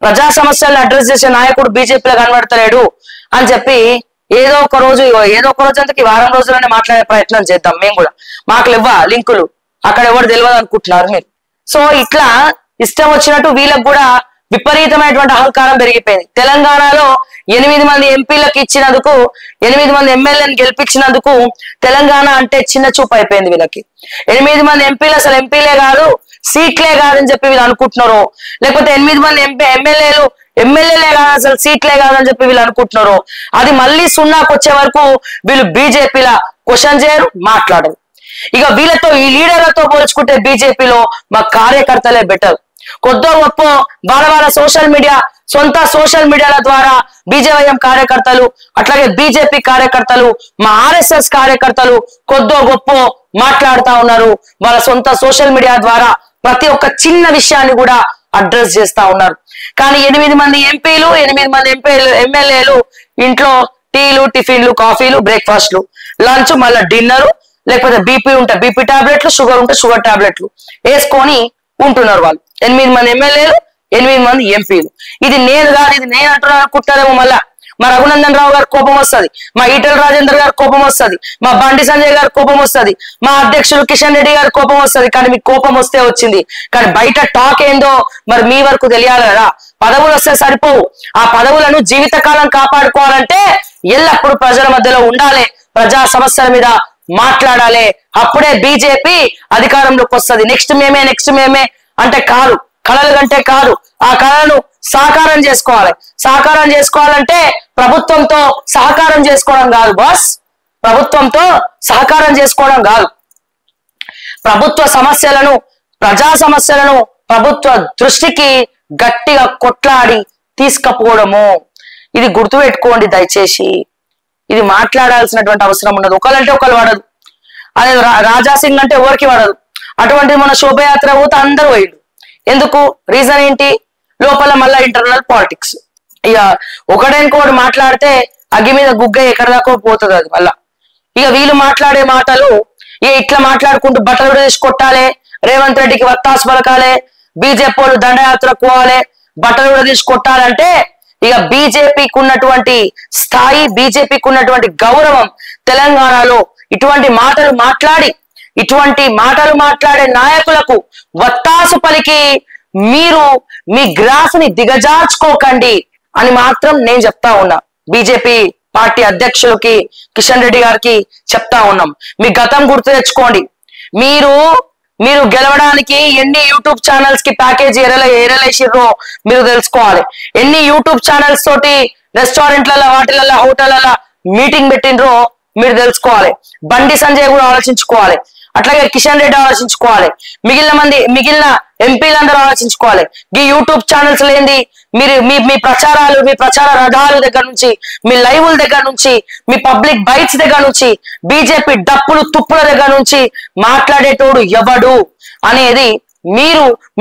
ప్రజా సమస్యలను అడ్రస్ చేసే నాయకుడు బీజేపీలో కనబడతలేడు అని చెప్పి ఏదో ఒక రోజు అంతకి వారం రోజుల్లోనే మాట్లాడే ప్రయత్నం చేద్దాం మేము కూడా. మాకు లేవా లింకులు, అక్కడ ఎవరు తెలియదు అనుకుంటున్నారు మీరు. సో ఇట్లా ఇష్టం వచ్చినట్టు వీళ్ళకు కూడా విపరీతమైనటువంటి అహంకారం పెరిగిపోయింది. తెలంగాణలో 8 మంది ఎంపీలకు ఇచ్చినందుకు, 8 మంది ఎమ్మెల్యేలను గెలిపించినందుకు తెలంగాణ అంటే చిన్న చూపు అయిపోయింది వీళ్ళకి. 8 మంది ఎంపీలు అసలు ఎంపీలే కాదు, సీట్లే కాదని చెప్పి వీళ్ళు అనుకుంటున్నారు. లేకపోతే 8 మంది ఎమ్మెల్యేలే కాదు, అసలు సీట్లే కాదని చెప్పి వీళ్ళు అనుకుంటున్నారు. అది మళ్ళీ సున్నాకు వచ్చే వరకు వీళ్ళు బీజేపీలా క్వశ్చన్ చేయరు, మాట్లాడరు. ఇక వీళ్ళతో ఈ లీడర్లతో పోల్చుకుంటే బీజేపీలో మా కార్యకర్తలే బెటర్. కొద్దో గొప్ప వాళ్ళ సొంత సోషల్ మీడియాల ద్వారా బీజేవైఎం కార్యకర్తలు, అట్లాగే బీజేపీ కార్యకర్తలు, మా ఆర్ఎస్ఎస్ కార్యకర్తలు కొద్దో గొప్ప మాట్లాడుతా ఉన్నారు. వాళ్ళ సొంత సోషల్ మీడియా ద్వారా ప్రతి ఒక్క చిన్న విషయాన్ని కూడా అడ్రస్ చేస్తా ఉన్నారు. కానీ 8 మంది ఎంపీలు, 8 మంది ఎమ్మెల్యేలు ఇంట్లో టీలు, టిఫిన్లు, కాఫీలు, బ్రేక్ఫాస్ట్లు, లంచ్, మళ్ళీ డిన్నర్, లేకపోతే బీపీ ఉంటే బీపీ టాబ్లెట్లు, షుగర్ ఉంటే షుగర్ టాబ్లెట్లు వేసుకొని ఉంటున్నారు వాళ్ళు. 8 మంది ఎమ్మెల్యేలు, 8 మంది ఎంపీలు. ఇది నేను కాదు, ఇది నేను అంటున్నా అనుకుంటారేమో. మళ్ళా మా రఘునందన్ రావు గారు కోపం వస్తుంది, మా ఈటెల రాజేందర్ గారు కోపం వస్తుంది, మా బండి సంజయ్ గారు కోపం వస్తుంది, మా అధ్యక్షులు కిషన్ రెడ్డి గారు కోపం వస్తుంది. కానీ మీకు కోపం వస్తే వచ్చింది, కానీ బయట టాక్ ఏందో మరి మీ వరకు తెలియాలి కదా. పదవులు వస్తే సరిపోవు, ఆ పదవులను జీవితకాలం కాపాడుకోవాలంటే ఎల్లప్పుడూ ప్రజల మధ్యలో ఉండాలి, ప్రజా సమస్యల మీద మాట్లాడాలి. అప్పుడే బీజేపీ అధికారంలోకి వస్తుంది. నెక్స్ట్ మేమే అంటే కాదు, కళలు కంటే కాదు, ఆ కళలను సాకారం చేసుకోవాలి. సాకారం చేసుకోవాలంటే ప్రభుత్వంతో సహకారం చేసుకోవడం కాదు బాస్, ప్రభుత్వంతో సహకారం చేసుకోవడం కాదు. ప్రభుత్వ సమస్యలను, ప్రజా సమస్యలను ప్రభుత్వ దృష్టికి గట్టిగా కొట్లాడి తీసుకపోవడము. ఇది గుర్తుపెట్టుకోండి దయచేసి. ఇది మాట్లాడాల్సినటువంటి అవసరం ఉండదు. ఒకళ్ళంటే ఒకళ్ళు పడదు, అదే రాజాసింగ్ అంటే ఎవరికి పడదు. అటువంటి మన శోభయాత్ర పోతే అందరూ పోయిండు. ఎందుకు? రీజన్ ఏంటి? లోపల మళ్ళా ఇంటర్నల్ పాలిటిక్స్. ఇక ఒకటి మాట్లాడితే అగ్గి మీద గుగ్గ ఎక్కడ దాకా పోతుంది అది మళ్ళా. ఇక వీళ్ళు మాట్లాడే మాటలు ఇట్లా మాట్లాడుకుంటూ బట్టలు వేసి కొట్టాలి, రేవంత్ రెడ్డికి వత్తాసు పలకాలి, బీజేపీ వాళ్ళు దండయాత్రకు పోవాలి, బట్టలు కూడా తీసి కొట్టాలంటే ఇక బీజేపీకి ఉన్నటువంటి స్థాయి, బీజేపీకి ఉన్నటువంటి గౌరవం తెలంగాణలో ఇటువంటి మాటలు నాయకులకు వత్తాసు పలికి మీరు మీ గ్రాఫ్ ని దిగజార్చుకోకండి అని మాత్రం నేను చెప్తా ఉన్నా. బీజేపీ పార్టీ అధ్యక్షులకి కిషన్ రెడ్డి గారికి చెప్తా ఉన్నాం. మీ గతం గుర్తు తెచ్చుకోండి. మీరు గెలవడానికి ఎన్ని యూట్యూబ్ ఛానల్స్ కి ప్యాకేజీ ఎరలేసిర్రో మీరు తెలుసుకోవాలి. ఎన్ని యూట్యూబ్ ఛానల్స్ తోటి రెస్టారెంట్లలో, వాటిలలో, హోటళ్లలో మీటింగ్ పెట్టిండ్రో మీరు తెలుసుకోవాలి. బండి సంజయ్ కూడా ఆలోచించుకోవాలి, అట్లాగే కిషన్ రెడ్డి ఆలోచించుకోవాలి, మిగిలిన ఎంపీలందరూ ఆలోచించుకోవాలి. ఈ యూట్యూబ్ ఛానల్స్ లేని మీరు మీ ప్రచారాలు, మీ ప్రచార రథాల దగ్గర నుంచి, మీ లైవ్ల దగ్గర నుంచి, మీ పబ్లిక్ బైట్స్ దగ్గర నుంచి, బీజేపీ డప్పులు తుప్పుల దగ్గర నుంచి మాట్లాడేటోడు ఎవడు అనేది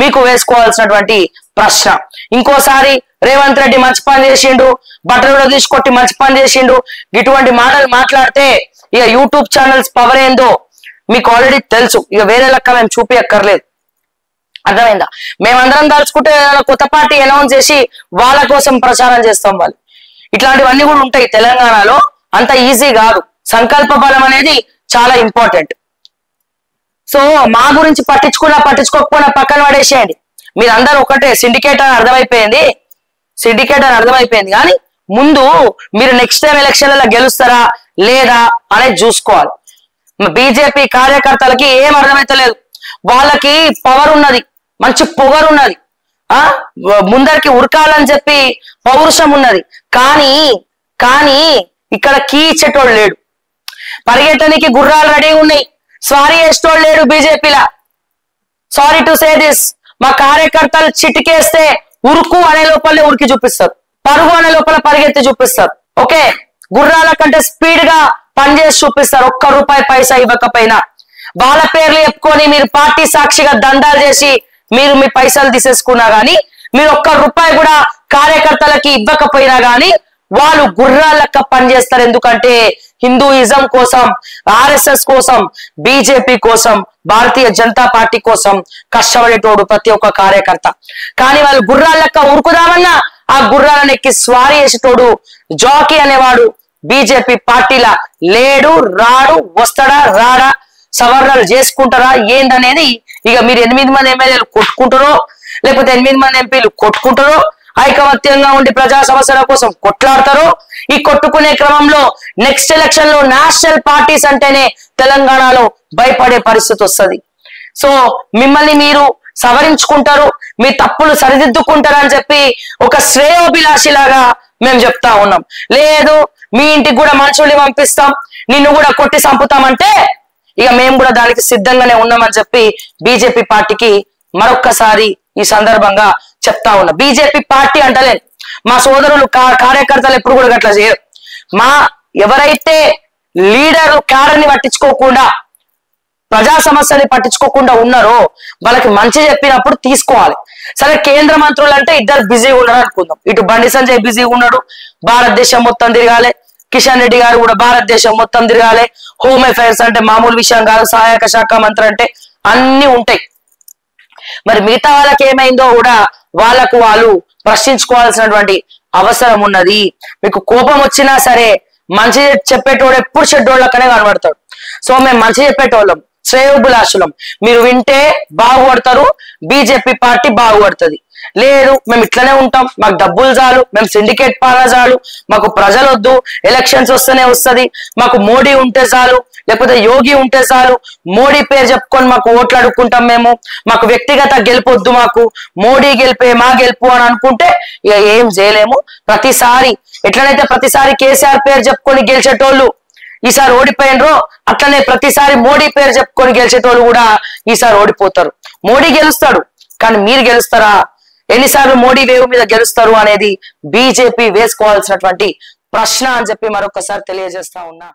మీకు వేసుకోవాల్సినటువంటి ప్రశ్న. ఇంకోసారి రేవంత్ రెడ్డి మంచి పని చేసిండు, బట్టలు కూడా తీసుకొట్టి మంచి పని చేసిండు, ఇటువంటి మాటలు మాట్లాడితే ఇక యూట్యూబ్ ఛానల్స్ పవర్ ఏందో మీకు ఆల్రెడీ తెలుసు. ఇక వేరే లెక్క మేము చూపించక్కర్లేదు. అర్థమైందా? మేమందరం తలుచుకుంటే కొత్త పార్టీ అనౌన్స్ చేసి వాళ్ళ కోసం ప్రచారం చేస్తాం. వాళ్ళు ఇట్లాంటివన్నీ కూడా ఉంటాయి తెలంగాణలో. అంత ఈజీ కాదు. సంకల్ప బలం అనేది చాలా ఇంపార్టెంట్. సో మా గురించి పట్టించుకోకపోయినా పక్కన పడేసేయండి. మీరందరూ ఒకటే సిండికేట్ అని అర్థమైపోయింది కానీ ముందు మీరు నెక్స్ట్ టైం ఎలక్షన్లలో గెలుస్తారా లేదా అనేది చూసుకోవాలి. బీజేపీ కార్యకర్తలకి ఏం అర్థమైతలేదు. వాళ్ళకి పవర్ ఉన్నది, మంచి పొగరున్నది, ముందరికి ఉరకాలని చెప్పి పౌరుషం ఉన్నది. కానీ ఇక్కడ కీ ఇచ్చేటోడు లేడు. పరిగెట్టడానికి గుర్రాలు రెడీ ఉన్నాయి, స్వారీ చేసేటోడు లేడు బీజేపీలా. Sorry to say this. మా కార్యకర్తలు చిటికేస్తే ఉరుకు అనే లోపలనే ఉరికి చూపిస్తారు, పరుగు అనే లోపల పరిగెత్తి చూపిస్తారు. ఓకే, గుర్రాల కంటే స్పీడ్ గా పనిచేసి చూపిస్తారు. ఒక్క రూపాయి పైసా ఇవ్వకపోయినా వాళ్ళ పేర్లు చెప్పుకొని మీరు పార్టీ సాక్షిగా దండాలు చేసి మీరు మీ పైసలు తీసేసుకున్నా గానీ, మీరు ఒక్క రూపాయి కూడా కార్యకర్తలకి ఇవ్వకపోయినా గానీ వాళ్ళు గుర్రాలక్క పనిచేస్తారు. ఎందుకంటే హిందూయిజం కోసం, ఆర్ఎస్ఎస్ కోసం, బీజేపీ కోసం, భారతీయ జనతా పార్టీ కోసం కష్టపడేటోడు ప్రతి ఒక్క కార్యకర్త. కానీ వాళ్ళు గుర్రాల లెక్క ఉరుకుదామన్నా ఆ గుర్రాలను ఎక్కి స్వారీ చేసేటోడు జాకీ అనేవాడు బీజేపీ పార్టీలా లేడు, రాడు, వస్తాడా రాడా, సవరణలు చేసుకుంటారా ఏందనేది ఇక మీరు 8 మంది ఎమ్మెల్యేలు కొట్టుకుంటారో లేకపోతే 8 మంది ఎంపీలు కొట్టుకుంటారో, ఐకమత్యంగా ఉండి ప్రజా సమస్యల కోసం కొట్లాడతారో, ఈ కొట్టుకునే క్రమంలో నెక్స్ట్ ఎలక్షన్ లో నేషనల్ పార్టీస్ అంటేనే తెలంగాణలో భయపడే పరిస్థితి వస్తుంది. సో మిమ్మల్ని మీరు సవరించుకుంటారు, మీ తప్పులు సరిదిద్దుకుంటారు అని చెప్పి ఒక శ్రేయోభిలాషిలాగా మేము చెప్తా ఉన్నాం. లేదు మీ ఇంటికి కూడా మనుషుల్ని పంపిస్తాం, నిన్ను కూడా కొట్టి చంపుతామంటే ఇక మేము కూడా దానికి సిద్ధంగానే ఉన్నామని చెప్పి బీజేపీ పార్టీకి మరొక్కసారి ఈ సందర్భంగా చెప్తా ఉన్నా. బీజేపీ పార్టీ అంటలే, మా సోదరులు కార్యకర్తలు ఎప్పుడు కూడా అట్లా చేయరు. మా ఎవరైతే లీడర్ క్యాడర్ని పట్టించుకోకుండా ప్రజా సమస్యని పట్టించుకోకుండా ఉన్నారో వాళ్ళకి మంచి చెప్పినప్పుడు తీసుకోవాలి. సరే కేంద్ర మంత్రులు అంటే ఇద్దరు బిజీగా ఉన్నారు అనుకుందాం. ఇటు బండి సంజయ్ బిజీగా ఉన్నాడు, భారతదేశం మొత్తం తిరగాలి. కిషన్ రెడ్డి గారు కూడా భారతదేశం మొత్తం తిరగాలి. హోమ్ అఫైర్స్ అంటే మామూలు విషయం కాదు, సహాయక శాఖ మంత్రి అంటే అన్ని ఉంటాయి. మరి మిగతా వాళ్ళకి ఏమైందో కూడా వాళ్ళకు వాళ్ళు ప్రశ్నించుకోవాల్సినటువంటి అవసరం ఉన్నది. మీకు కోపం వచ్చినా సరే మంచి చెప్పేటోడు ఎప్పుడు చెడ్డోళ్ళకనే కనబడతాడు. సో మేము మంచి చెప్పేటోళ్ళం, శ్రేయోభిలాషులం. మీరు వింటే బాగుపడతారు, బీజేపీ పార్టీ బాగుపడుతుంది. లేదు మేము ఇట్లనే ఉంటాం, మాకు డబ్బులు చాలు, మేము సిండికేట్ పాలా చాలు, మాకు ప్రజలు వద్దు, ఎలక్షన్స్ వస్తేనే వస్తుంది, మాకు మోడీ ఉంటే చాలు, లేకపోతే యోగి ఉంటే చాలు, మోడీ పేరు చెప్పుకొని మాకు ఓట్లు అడుక్కుంటాం, మాకు వ్యక్తిగత గెలుపొద్దు, మాకు మోడీ గెలిపే మా గెలుపు అని అనుకుంటే ఇక ఏం చేయలేము. ప్రతిసారి ఎట్లనైతే ప్రతిసారి కేసీఆర్ పేరు చెప్పుకొని గెలిచేటోళ్ళు ఈసారి ఓడిపోయినరో అట్లనే ప్రతిసారి మోడీ పేరు చెప్పుకొని గెలిచేటోళ్ళు కూడా ఈసారి ఓడిపోతారు. మోడీ గెలుస్తాడు కానీ మీరు గెలుస్తారా, ఎన్నిసార్లు మోడీ వేవ్ మీద గెలుస్తారు అనేది బీజేపీ వేసుకోవాల్సినటువంటి ప్రశ్న అని చెప్పి మరొకసారి తెలియజేస్తా ఉన్నా.